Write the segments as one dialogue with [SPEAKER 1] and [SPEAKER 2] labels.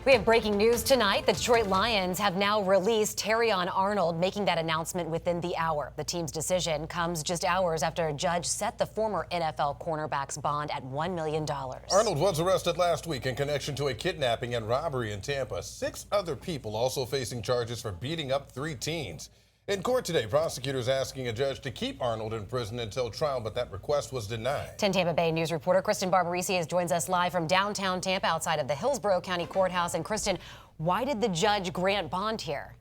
[SPEAKER 1] We have breaking news tonight. The Detroit Lions have now released Terrion Arnold, making that announcement within the hour. The team's decision comes just hours after a judge set the former NFL cornerback's bond at $1 million.
[SPEAKER 2] Arnold was arrested last week in connection to a kidnapping and robbery in Tampa. 6 other people also facing charges for beating up 3 teens. In court today, prosecutors asking a judge to keep Arnold in prison until trial, but that request was denied.
[SPEAKER 1] 10 Tampa Bay News reporter Kristen Barbarisi joins us live from downtown Tampa outside of the Hillsborough County Courthouse. And Kristen, why did the judge grant bond here?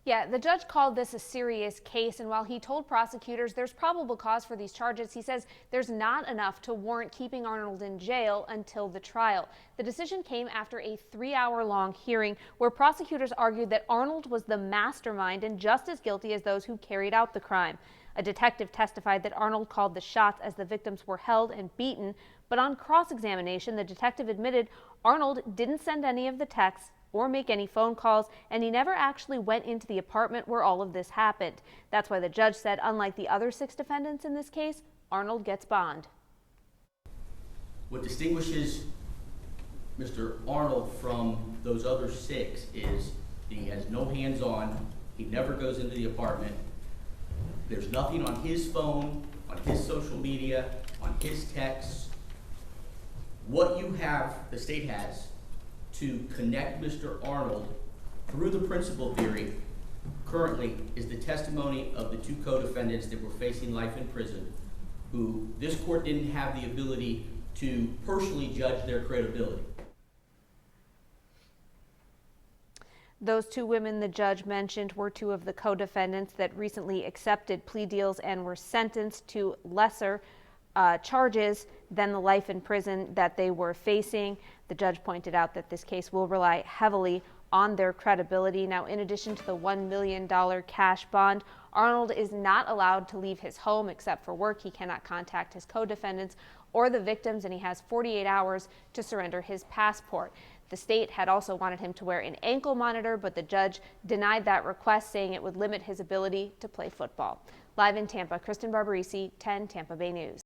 [SPEAKER 3] Yeah, the judge called this a serious case, and while he told prosecutors there's probable cause for these charges, he says there's not enough to warrant keeping Arnold in jail until the trial. The decision came after a 3-hour-long hearing where prosecutors argued that Arnold was the mastermind and just as guilty as those who carried out the crime. A detective testified that Arnold called the shots as the victims were held and beaten, but on cross-examination, the detective admitted Arnold didn't send any of the texts or make any phone calls, and he never actually went into the apartment where all of this happened. That's why the judge said, unlike the other 6 defendants in this case, Arnold gets bond.
[SPEAKER 4] What distinguishes Mr. Arnold from those other 6 is he has no hands-on, he never goes into the apartment, there's nothing on his phone, on his social media, on his texts. What you have, the state has, to connect Mr. Arnold through the principal theory currently is the testimony of the 2 co-defendants that were facing life in prison, who this court didn't have the ability to personally judge their credibility.
[SPEAKER 3] Those 2 women the judge mentioned were 2 of the co-defendants that recently accepted plea deals and were sentenced to lesser charges than the life in prison that they were facing. The judge pointed out that this case will rely heavily on their credibility. Now, in addition to the $1 million cash bond, Arnold is not allowed to leave his home except for work. He cannot contact his co-defendants or the victims, and he has 48 hours to surrender his passport. The state had also wanted him to wear an ankle monitor, but the judge denied that request, saying it would limit his ability to play football. Live in Tampa, Kristen Barbarisi, 10 Tampa Bay News.